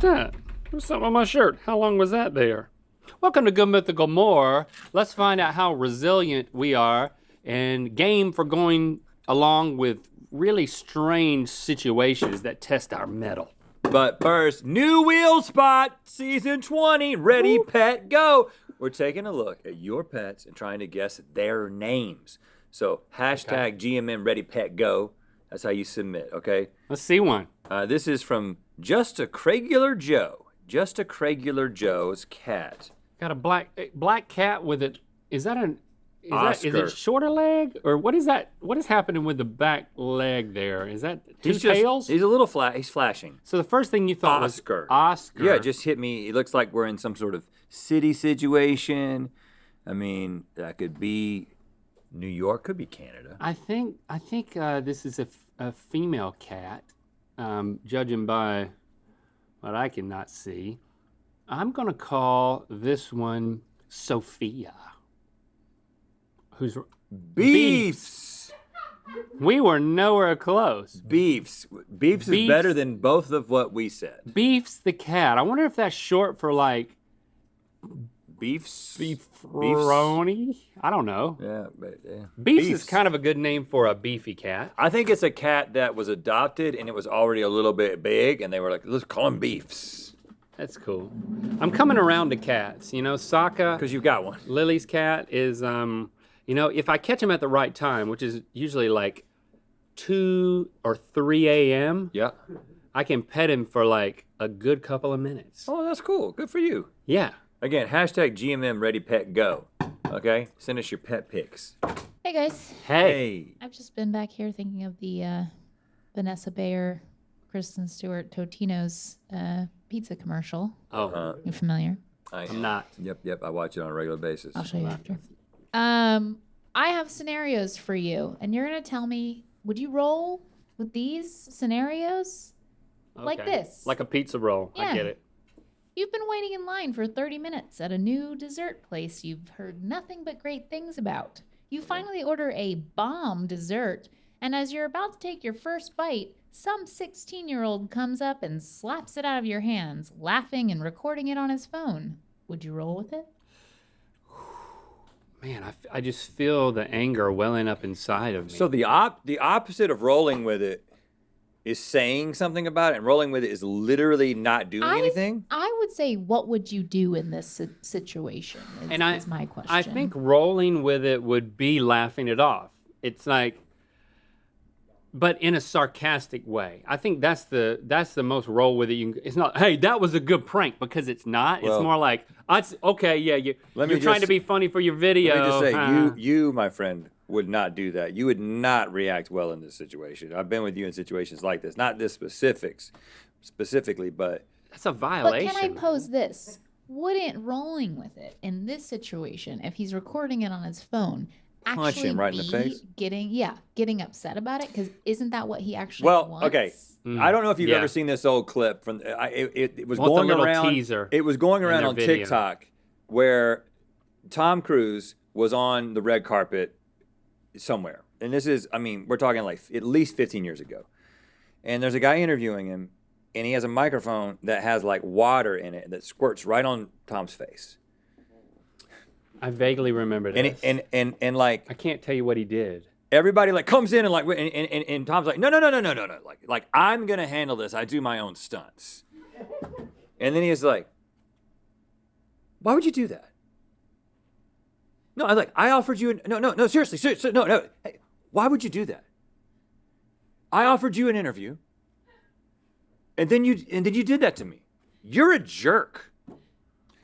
that? There's something on my shirt. How long was that there? Welcome to Good Mythical More. Let's find out how resilient we are and game for going along with really strange situations that test our mettle. But first, new wheel spot, season 20, ready, pet, go. We're taking a look at your pets and trying to guess their names. So hashtag GMM ready, pet, go. That's how you submit, okay? Let's see one. This is from Just a Craigular Joe. Just a Craigular Joe's cat. Got a black cat with it. Is it Oscar. shorter leg or what is that? What is happening with the back leg there? Is that two tails? He's a little flat. He's flashing. So the first thing you thought Oscar. was Oscar. Yeah, it just hit me. It looks like we're in some sort of city situation. I mean, that could be New York, could be Canada. I think this is a female cat, judging by what I cannot see. I'm gonna call this one Sophia. Who's Beefs. We were nowhere close. Beefs is better than both of what we said. Beefs the cat. I wonder if that's short for like Beefs. beefroni. I don't know. Yeah, but yeah. Beefs is kind of a good name for a beefy cat. I think it's a cat that was adopted and it was already a little bit big, and they were like, let's call him Beefs. That's cool. I'm coming around to cats. You know, Sokka. Because you've got one. Lily's cat is, you know, if I catch him at the right time, which is usually like 2 or 3 a.m., Yeah. I can pet him for like a good couple of minutes. Oh, that's cool. Good for you. Yeah. Again, hashtag GMM ready, pet, go. Okay? Send us your pet pics. Hey guys, Hey. I've just been back here thinking of the Vanessa Bayer, Kristen Stewart, Totino's pizza commercial. Oh, You familiar? I'm not. Yep. I watch it on a regular basis. I'll show you after. I have scenarios for you, and you're gonna tell me, would you roll with these scenarios? Like Okay. this. Like a pizza roll. I Yeah. get it. You've been waiting in line for 30 minutes at a new dessert place you've heard nothing but great things about. You finally order a bomb dessert, and as you're about to take your first bite, some 16-year-old comes up and slaps it out of your hands, laughing and recording it on his phone. Would you roll with it? Man, I just feel the anger welling up inside of me. So the opposite of rolling with it is saying something about it, and rolling with it is literally not doing anything? I would say, what would you do in this situation is my question. I think rolling with it would be laughing it off. It's like, but in a sarcastic way. I think that's the most roll with it. It's not, hey, that was a good prank, because it's not. Well, it's more like, okay, yeah, you're trying to be funny for your video. Let me just say, you, my friend, would not do that. You would not react well in this situation. I've been with you in situations like this. Not this specifically, but that's a But violation. can I pose this? Wouldn't rolling with it in this situation, if he's recording it on his phone, Punch actually him right in the be face? getting upset about it? Because isn't that what he actually wants? Okay. I don't know if you've ever seen this old clip from. It was Want the going little around. teaser It was going around their on video. TikTok, where Tom Cruise was on the red carpet somewhere, and this is, I mean, we're talking like at least 15 years ago. And there's a guy interviewing him, and he has a microphone that has like water in it that squirts right on Tom's face. I vaguely remember this. And like I can't tell you what he did. everybody like comes in and like and Tom's like no like I'm gonna handle this. I do my own stunts. And then he's like, why would you do that? No, I offered you no seriously no hey, why would you do that? I offered you an interview, and then you did that to me. You're a jerk.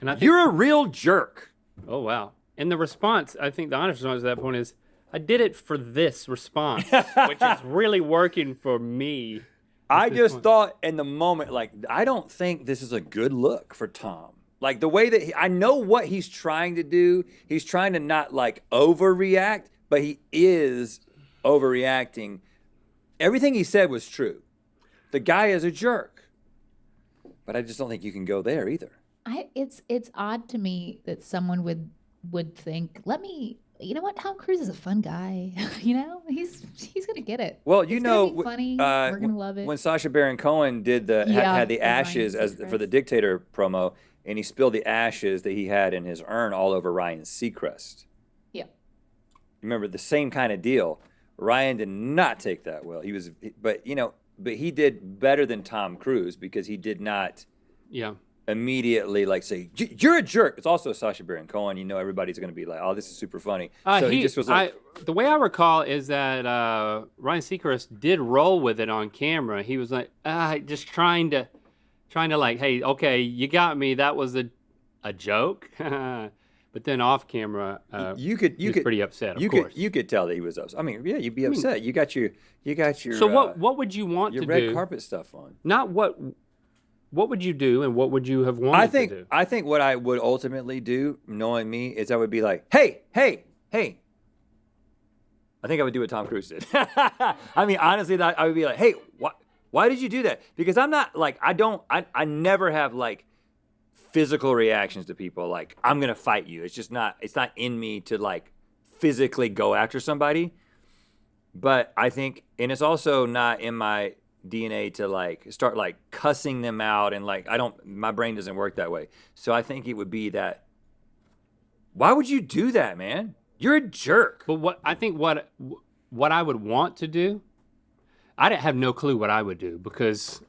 And I think, You're a real jerk. oh wow. And the response, I think the honest response at that point is, I did it for this response, which is really working for me. I just thought in the moment, like, I don't think this is a good look for Tom. Like the way that I know what he's trying to do. He's trying to not like overreact, but he is overreacting. Everything he said was true. The guy is a jerk. But I just don't think you can go there either. It's odd to me that someone would think, let me you know what? Tom Cruise is a fun guy. He's gonna get it. Well, you It's know, gonna be funny. We're gonna love it. when Sacha Baron Cohen did had the the Ryan ashes Seacrest. for the Dictator promo, and he spilled the ashes that he had in his urn all over Ryan Seacrest. Yeah. Remember, the same kind of deal. Ryan did not take that well. But he did better than Tom Cruise because he did not Yeah. immediately say, "You're a jerk." It's also Sacha Baron Cohen. Everybody's going to be like, "Oh, this is super funny." So he just was like, the way I recall is that Ryan Seacrest did roll with it on camera. He was like, just trying to hey, okay, you got me. That was a joke. But then off camera, you could pretty upset. You could tell that he was upset. I mean, yeah, you'd be upset. You got your. So what would you want your to red do? carpet stuff on? Not what. What would you do, and what would you have wanted to do? I think what I would ultimately do, knowing me, is I would be like, hey. I think I would do what Tom Cruise did. I mean, honestly, I would be like, hey, why did you do that? Because I'm not I never have physical reactions to people. Like, I'm going to fight you. It's not in me to physically go after somebody. But I think, and it's also not in my DNA to start cussing them out, and my brain doesn't work that way. So I think it would be that, why would you do that, man? You're a jerk. But what I would want to do, I have no clue what I would do because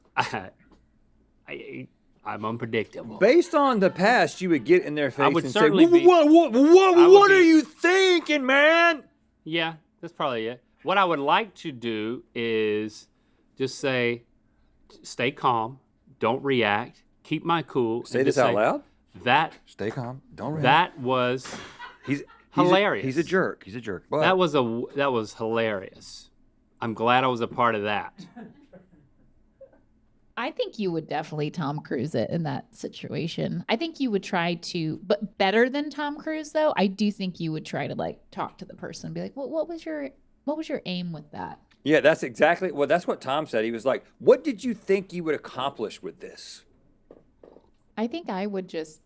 I'm unpredictable. Based on the past, you would get in their face would and certainly say, be- what are you thinking, man? Yeah, that's probably it. What I would like to do is just say, stay calm, don't react, keep my cool. Say this out loud? Stay calm, don't react. That was he's hilarious. He's a jerk. But that was hilarious. I'm glad I was a part of that. I think you would definitely Tom Cruise it in that situation. I think you would try to, but better than Tom Cruise though. I do think you would try to talk to the person, and be like, what was your aim with that? Yeah, that's what Tom said. He was like, what did you think you would accomplish with this? I think I would just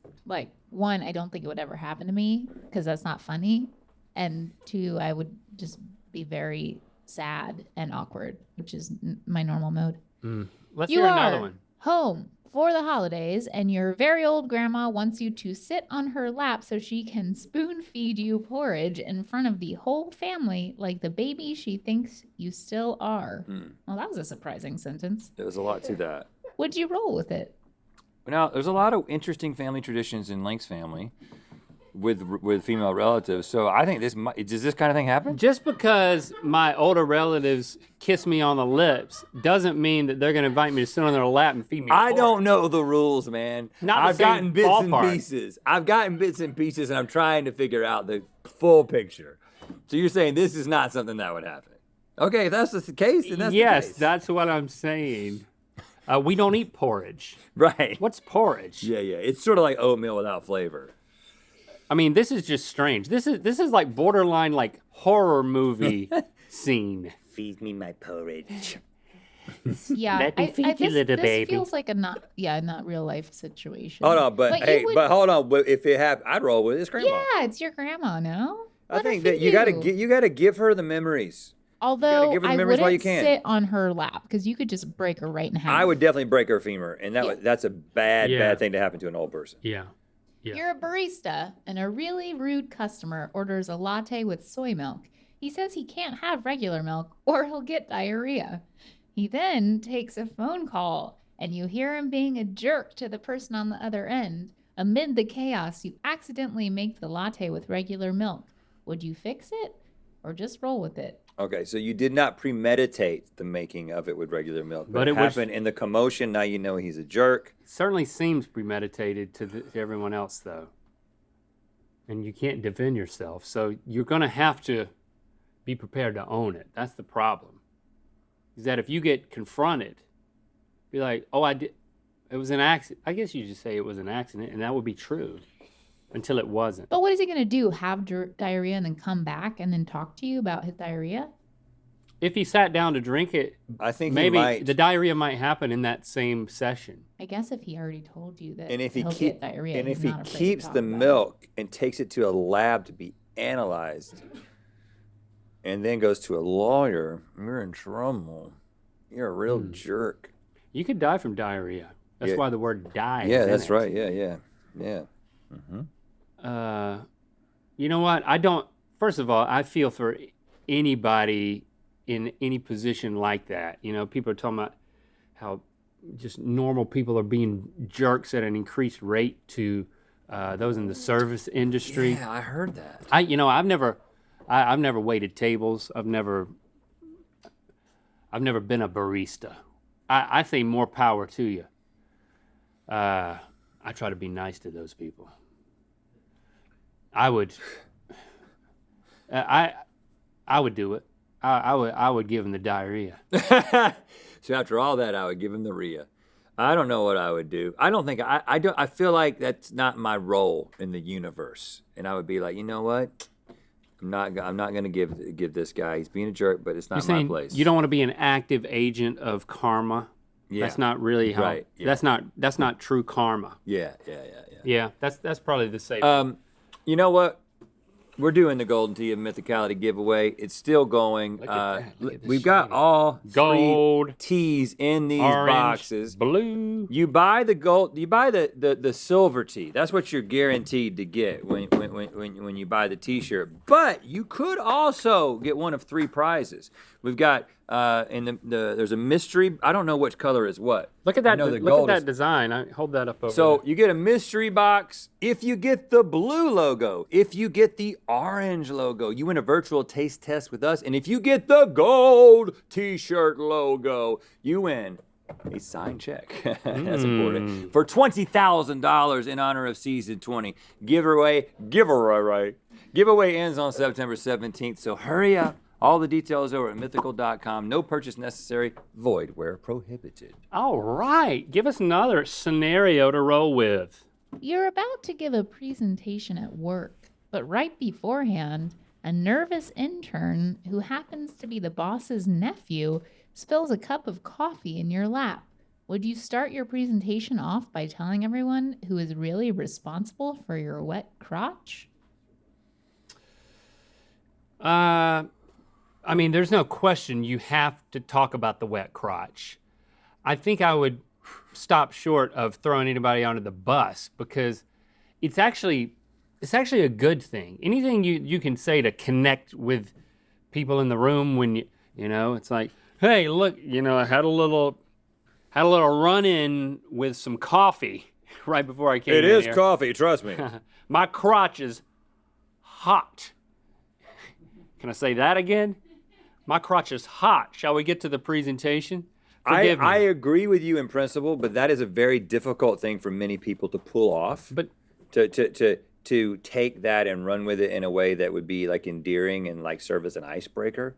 one, I don't think it would ever happen to me because that's not funny, and two, I would just be very sad and awkward, which is my normal mode. Let's You hear another are one. home for the holidays, and your very old grandma wants you to sit on her lap so she can spoon feed you porridge in front of the whole family like the baby she thinks you still are. Well, that was a surprising sentence. There was a lot to that. Would you roll with it? Now, there's a lot of interesting family traditions in Link's family with female relatives. So I think does this kind of thing happen? Just because my older relatives kiss me on the lips doesn't mean that they're going to invite me to sit on their lap and feed me I porridge. don't know the rules, man. Not the I've same gotten bits ballpark. and pieces. I've gotten bits and pieces, and I'm trying to figure out the full picture. So you're saying this is not something that would happen? Okay, if that's the case, then that's the case. That's what I'm saying. We don't eat porridge. Right. What's porridge? Yeah. It's sort of like oatmeal without flavor. I mean, this is just strange. This is like borderline horror movie scene. Feed me my porridge. Yeah, Let me feed you, little this baby. feels like a not real life situation. Hold on, but you would- hold on. But if it happened, I'd roll with his grandma. Yeah, it's your grandma now. I Let her think that feed you gotta give her the memories. Although give her the I memories while you wouldn't can. sit on her lap because you could just break her right in half. I would definitely break her femur, and that's a bad thing to happen to an old person. Yeah. Yeah. You're a barista, and a really rude customer orders a latte with soy milk. He says he can't have regular milk or he'll get diarrhea. He then takes a phone call, and you hear him being a jerk to the person on the other end. Amid the chaos, you accidentally make the latte with regular milk. Would you fix it or just roll with it? Okay, so you did not premeditate the making of it with regular milk, But it it was- happened in the commotion. Now you know he's a jerk. Certainly seems premeditated to everyone else, though. And you can't defend yourself. So you're going to have to be prepared to own it. That's the problem. Is that if you get confronted, be like, oh, it was an accident. I guess you just say it was an accident, and that would be true until it wasn't. But what is he going to do? Have diarrhea and then come back and then talk to you about his diarrhea? If he sat down to drink it, I think maybe he might. the diarrhea might happen in that same session. I guess if he already told you that And if he he'll get diarrhea, and he's if he not afraid to keeps talk the about it. milk and takes it to a lab to be analyzed and then goes to a lawyer, you're in trouble. You're a real jerk. You could die from diarrhea. That's Yeah. why the word die. Yeah, is in that's it. right. Yeah. You know what? I don't. First of all, I feel for anybody in any position like that. You know, people are talking about how just normal people are being jerks at an increased rate to those in the service industry. Yeah, I heard that. I've never waited tables. I've never been a barista. I say more power to you. I try to be nice to those people. I would do it. I would give him the diarrhea. So after all that, I would give him the Rhea. I don't know what I would do. I don't think I feel like that's not my role in the universe. And I would be like, you know what? I'm not going to give this guy. He's being a jerk, but it's not You're my saying place. you don't want to be an active agent of karma. Yeah. That's not really how. Right, yeah. That's not true karma. Yeah. Yeah, that's probably the safe. You know what? We're doing the Golden Tea of Mythicality giveaway. It's still going. Look at that. Look at this We've got shiny all gold, three teas in these orange, boxes. blue. You buy the gold. You buy the silver tea. That's what you're guaranteed to get when you buy the T-shirt. But you could also get one of three prizes. We've got there's a mystery. I don't know which color is what. Look at that. I know the Look gold at is- that design. Hold that up over So there. you get a mystery box if you get the blue logo. If you get the orange logo, you win a virtual taste test with us. And if you get the gold T-shirt logo, you win a signed check. That's important. For $20,000 in honor of season 20. Giveaway ends on September 17th. So hurry up. All the details over at mythical.com. No purchase necessary. Void where prohibited. All right. Give us another scenario to roll with. You're about to give a presentation at work, but right beforehand, a nervous intern who happens to be the boss's nephew spills a cup of coffee in your lap. Would you start your presentation off by telling everyone who is really responsible for your wet crotch? I mean, there's no question you have to talk about the wet crotch. I think I would stop short of throwing anybody onto the bus because it's actually a good thing. Anything you can say to connect with people in the room when you know, it's like, hey, look, I had a little run-in with some coffee right before I came in here. coffee, trust me. My crotch is hot. Can I say that again? My crotch is hot. Shall we get to the presentation? Forgive me. I agree with you in principle, but that is a very difficult thing for many people to pull off. But To take that and run with it in a way that would be like endearing and like serve as an icebreaker.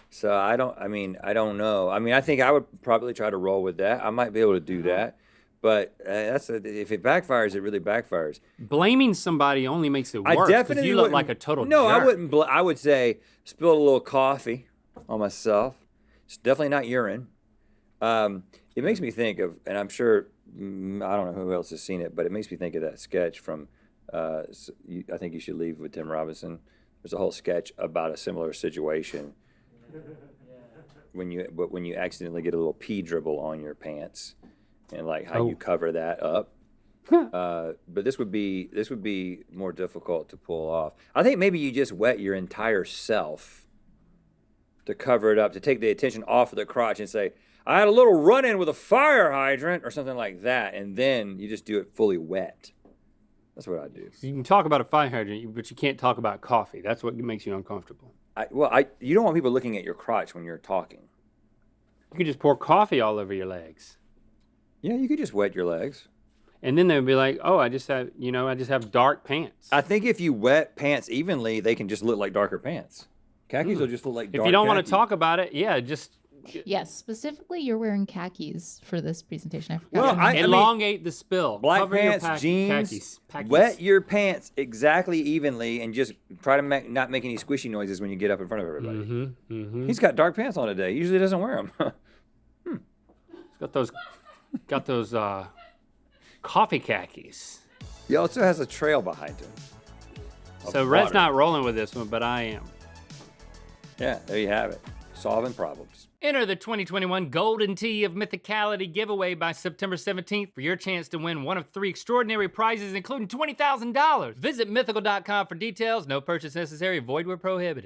So I don't know. I mean, I think I would probably try to roll with that. I might be able to do that. But if it backfires, it really backfires. blaming somebody only makes it worse. I 'cause definitely you look wouldn't- like a total No, jerk. I wouldn't. I would say spilled a little coffee on myself. It's definitely not urine. It makes me think of, and I'm sure I don't know who else has seen it, but it makes me think of that sketch from. I think You Should Leave with Tim Robinson. There's a whole sketch about a similar situation. When you accidentally get a little pee dribble on your pants, and like how you cover that up. But this would be more difficult to pull off. I think maybe you just wet your entire self to cover it up, to take the attention off of the crotch and say, I had a little run-in with a fire hydrant or something like that, and then you just do it fully wet. That's what I do. You can talk about a fire hydrant, but you can't talk about coffee. That's what makes you uncomfortable. You don't want people looking at your crotch when you're talking. You can just pour coffee all over your legs. Yeah, you could just wet your legs. And then they would be like, oh, I just have dark pants. I think if you wet pants evenly, they can just look like darker pants. Khakis will just look like dark If you don't want to khakis. talk about it, yeah, just Yes, specifically, you're wearing khakis for this presentation. I forgot. Well, to mention. elongate the spill. Black Cover pants, your jeans, khakis. wet your pants exactly evenly, and just try to not make any squishy noises when you get up in front of everybody. Mm-hmm. He's got dark pants on today. He usually doesn't wear them. He's got those coffee khakis. He also has a trail behind him. So Red's water. not rolling with this one, but I am. Yeah, there you have it. Solving problems. Enter the 2021 Golden Tee of Mythicality giveaway by September 17th for your chance to win one of 3 extraordinary prizes, including $20,000. Visit mythical.com for details. No purchase necessary. Void where prohibited.